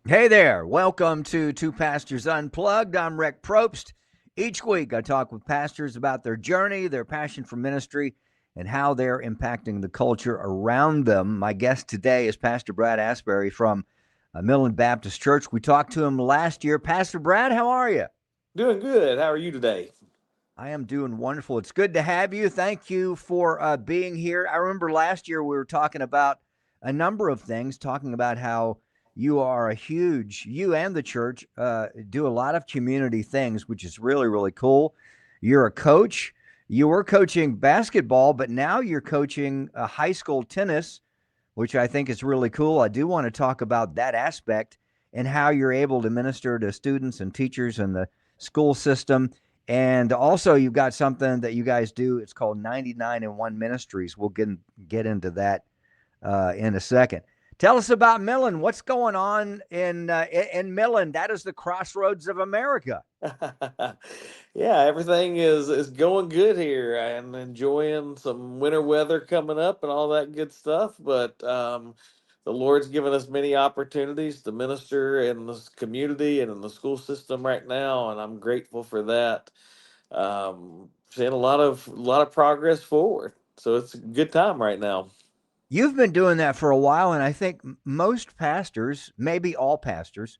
Hey there. Welcome to Two Pastors Unplugged. I'm Rick Propst. Each week, I talk with pastors about their journey, their passion for ministry, and how they're impacting the culture around them. My guest today is Pastor Brad Asbury from Millen Baptist Church. We talked to him last year. Pastor Brad, how are you? Doing good. How are you today? I am doing wonderful. It's good to have you. Thank you for being here. I remember last year we were talking about a number of things, talking about how you are you and the church do a lot of community things, which is really, really cool. You're a coach. You were coaching basketball, but now you're coaching high school tennis, which I think is really cool. I do want to talk about that aspect and how you're able to minister to students and teachers in the school system. And also, you've got something that you guys do. It's called 99 and One Ministries. We'll get into that in a second. Tell us about Millen. What's going on in Millen? That is the crossroads of America. Yeah, everything is going good here and enjoying some winter weather coming up and all that good stuff. But the Lord's given us many opportunities to minister in this community and in the school system right now, and I'm grateful for that. Seeing a lot of progress forward, so it's a good time right now. You've been doing that for a while, and I think most pastors, maybe all pastors,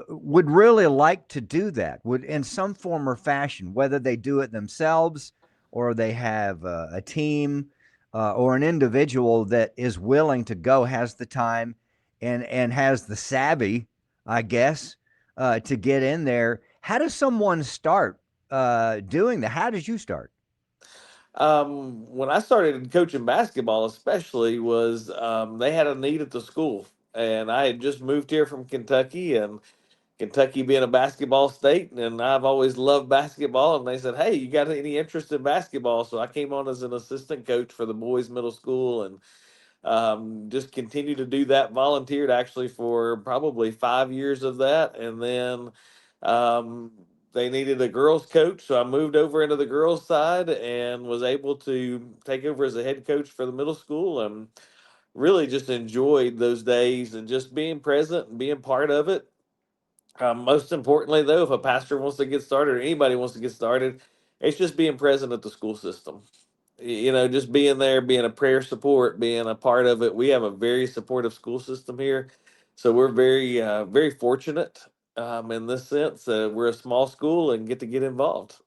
would really like to do that, would in some form or fashion, whether they do it themselves or they have a team or an individual that is willing to go, has the time and has the savvy, I guess, to get in there. How does someone start doing that? How did you start? When I started coaching basketball, especially, was they had a need at the school, and I had just moved here from Kentucky, and Kentucky being a basketball state, and I've always loved basketball. And they said, "Hey, you got any interest in basketball?" So I came on as an assistant coach for the boys' middle school, and just continued to do that. Volunteered actually for probably 5 years of that, and then um, they needed a girls coach, so I moved over into the girls side and was able to take over as a head coach for the middle school, and really just enjoyed those days and just being present and being part of it. Most importantly, though, if a pastor wants to get started or anybody wants to get started, it's just being present at the school system. Just being there, being a prayer support, being a part of it. We have a very supportive school system here, so we're very fortunate in this sense. We're a small school and get to get involved.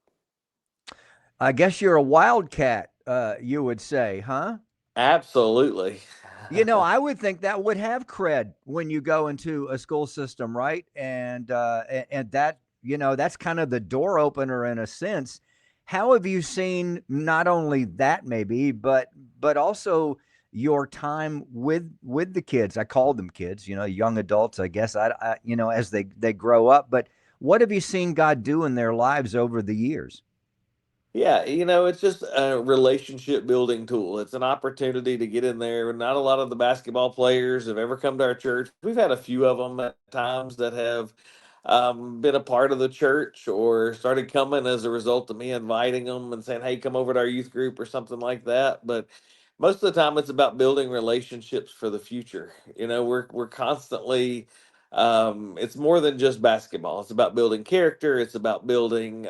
I guess you're a wildcat, you would say, huh? Absolutely. I would think that would have cred when you go into a school system, right? And that, that's kind of the door opener in a sense. How have you seen not only that maybe, but also your time with the kids? I call them kids, young adults, I guess. As they grow up. But what have you seen God do in their lives over the years? Yeah, it's just a relationship building tool. It's an opportunity to get in there. Not a lot of the basketball players have ever come to our church. We've had a few of them at times that have been a part of the church or started coming as a result of me inviting them and saying, "Hey, come over to our youth group" or something like that. But most of the time, it's about building relationships for the future. We're constantly. It's more than just basketball. It's about building character. It's about building.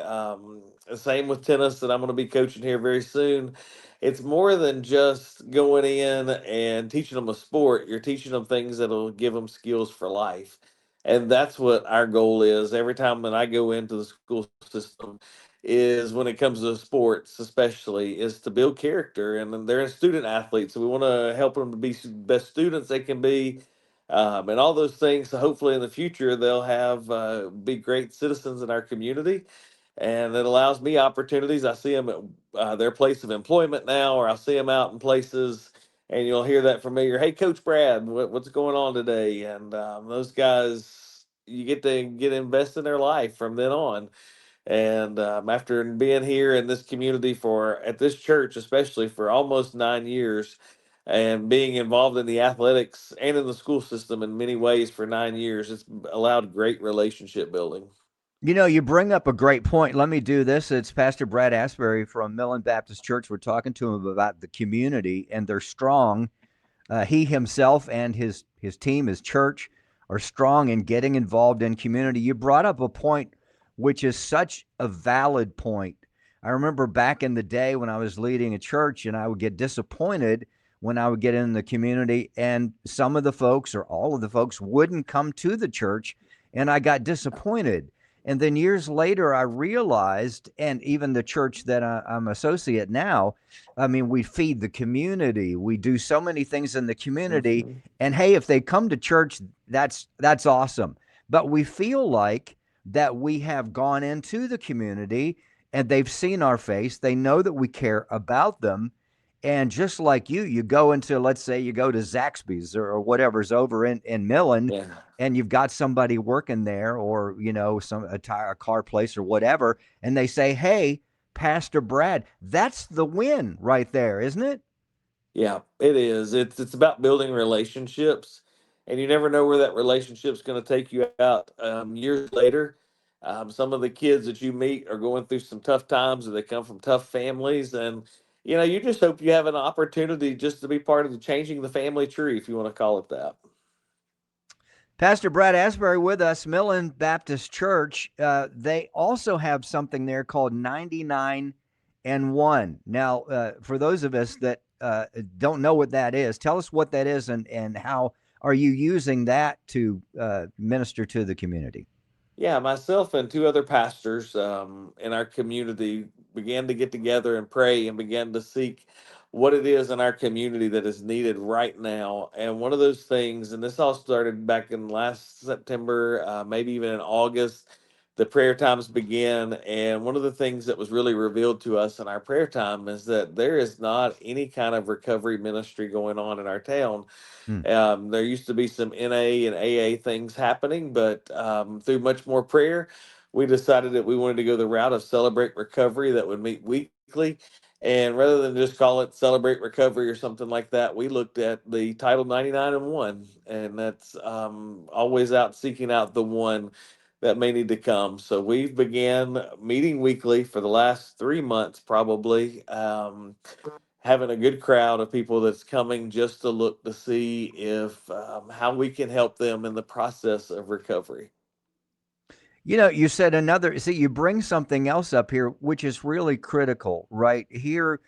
Same with tennis that I'm going to be coaching here very soon. It's more than just going in and teaching them a sport. You're teaching them things that'll give them skills for life. And that's what our goal is every time that I go into the school system is when it comes to sports, especially, is to build character. And then they're student athletes. So we want to help them to be best students they can be, and all those things. So hopefully in the future, they'll have be great citizens in our community, and it allows me opportunities. I see them at their place of employment now, or I'll see them out in places, and you'll hear that familiar, "Hey, Coach Brad, what's going on today?" And those guys, you get to get invest in their life from then on. And after being here in this community at this church, especially for almost 9 years, and being involved in the athletics and in the school system in many ways for 9 years, it's allowed great relationship building. You bring up a great point. Let me do this. It's Pastor Brad Asbury from Millen Baptist Church. We're talking to him about the community, and they're strong. He himself and his team, his church, are strong in getting involved in community. You brought up a point which is such a valid point. I remember back in the day when I was leading a church and I would get disappointed when I would get in the community and some of the folks or all of the folks wouldn't come to the church, and I got disappointed. And then years later, I realized, and even the church that I'm associate now, I mean, we feed the community. We do so many things in the community. Mhm. And hey, if they come to church, that's awesome. But we feel like that we have gone into the community and they've seen our face. They know that we care about them. And just like you go into, let's say you go to Zaxby's or whatever's over in Millen, Yeah. and you've got somebody working there, or a car place or whatever, and they say, "Hey, Pastor Brad," that's the win right there, isn't it? Yeah, it is. It's about building relationships, and you never know where that relationship's going to take you out years later. Some of the kids that you meet are going through some tough times, or they come from tough families, and you just hope you have an opportunity just to be part of the changing the family tree, if you want to call it that. Pastor Brad Asbury with us, Millen Baptist Church. They also have something there called 99 and 1. Now, for those of us that don't know what that is, tell us what that is and how are you using that to minister to the community? Yeah, myself and two other pastors in our community began to get together and pray and began to seek what it is in our community that is needed right now. And one of those things, and this all started back in last September, maybe even in August, the prayer times began. And one of the things that was really revealed to us in our prayer time is that there is not any kind of recovery ministry going on in our town. Hmm. There used to be some NA and AA things happening, but through much more prayer, we decided that we wanted to go the route of Celebrate Recovery that would meet weekly. And rather than just call it Celebrate Recovery or something like that, we looked at the title 99 and 1. And that's always out seeking out the one that may need to come. So we've began meeting weekly for the last 3 months, probably. Having a good crowd of people that's coming just to look to see if how we can help them in the process of recovery. You said another, see, you bring something else up here, which is really critical, right? Here,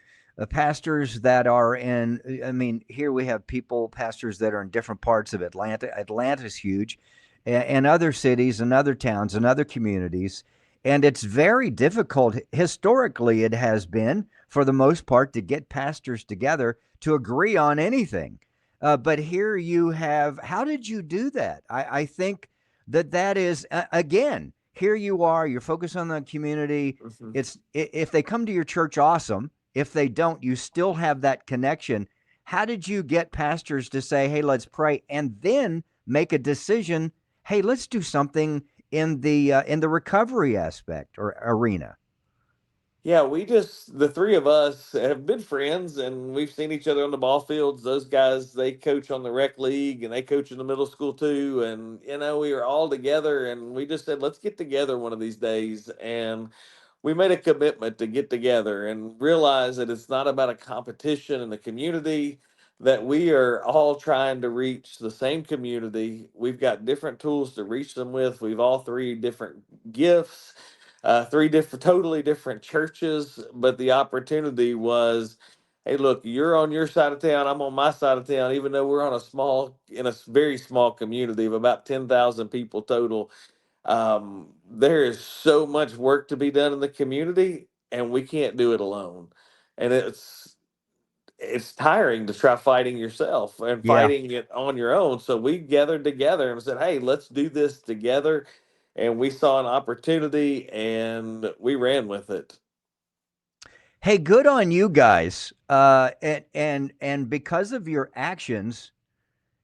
pastors that are in, I mean, here we have pastors that are in different parts of Atlanta. Atlanta's huge, and other cities and other towns and other communities. And it's very difficult. Historically, it has been, for the most part, to get pastors together to agree on anything. But here you have, how did you do that? I think that is again, here you are, you're focused on the community. Mhm. It's, if they come to your church, awesome. If they don't, you still have that connection. How did you get pastors to say, hey, let's pray, and then make a decision, hey, let's do something in the recovery aspect or arena? Yeah, we just the three of us have been friends, and we've seen each other on the ball fields. Those guys, they coach on the rec league, and they coach in the middle school too. And we were all together, and we just said, let's get together one of these days. And we made a commitment to get together and realize that it's not about a competition in the community, that we are all trying to reach the same community. We've got different tools to reach them with. We've all three different gifts, three different, totally different churches, but the opportunity was, hey, look, you're on your side of town, I'm on my side of town, even though we're on in a very small community of about 10,000 people total. There is so much work to be done in the community, and we can't do it alone. And it's tiring to try fighting yourself and Yeah. fighting it on your own. So we gathered together and said, "Hey, let's do this together." And we saw an opportunity, and we ran with it. Hey, good on you guys. And because of your actions,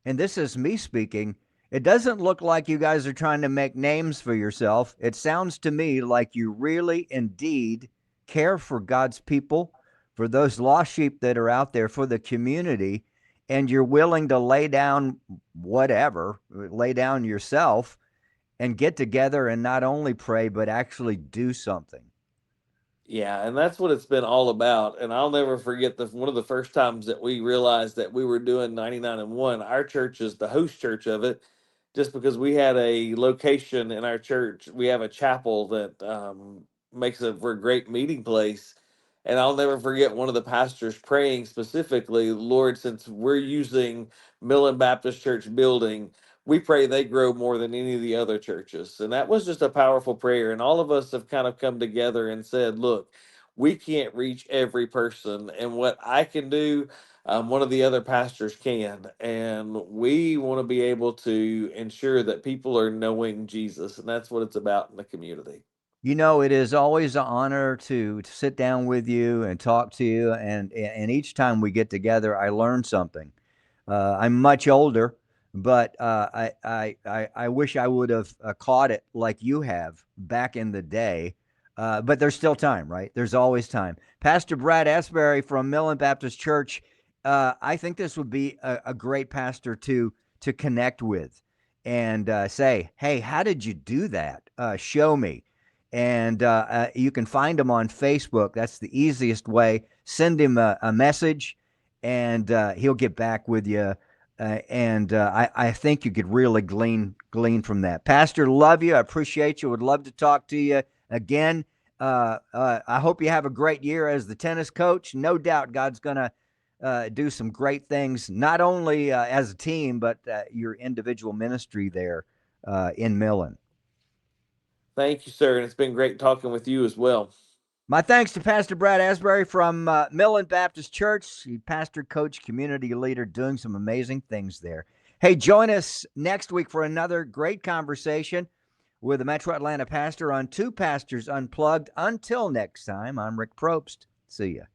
and this is me speaking, it doesn't look like you guys are trying to make names for yourself. It sounds to me like you really indeed care for God's people, for those lost sheep that are out there, for the community, and you're willing to lay down whatever, lay down yourself and get together and not only pray, but actually do something. Yeah, and that's what it's been all about. And I'll never forget the one of the first times that we realized that we were doing 99 and 1. Our church is the host church of it. just because we had a location in our church. We have a chapel that makes it for a great meeting place. And I'll never forget one of the pastors praying specifically, Lord, since we're using Millen Baptist Church building, we pray they grow more than any of the other churches. And that was just a powerful prayer. And all of us have kind of come together and said, look, we can't reach every person. And what I can do, one of the other pastors can. And we want to be able to ensure that people are knowing Jesus. And that's what it's about in the community. You know, it is always an honor to sit down with you and talk to you, and each time we get together, I learn something. I'm much older, but I wish I would have caught it like you have back in the day. But there's still time, right? There's always time. Pastor Brad Asbury from Millen Baptist Church. I think this would be a great pastor to connect with and say, "Hey, how did you do that? Show me." And you can find him on Facebook. That's the easiest way. Send him a message, and he'll get back with you. I think you could really glean from that. Pastor, love you. I appreciate you. Would love to talk to you again. I hope you have a great year as the tennis coach. No doubt God's going to do some great things, not only as a team, but your individual ministry there in Millen. Thank you, sir. And it's been great talking with you as well. My thanks to Pastor Brad Asbury from Millen Baptist Church, pastor, coach, community leader, doing some amazing things there. Hey, join us next week for another great conversation with a Metro Atlanta pastor on Two Pastors Unplugged. Until next time, I'm Rick Propst. See ya.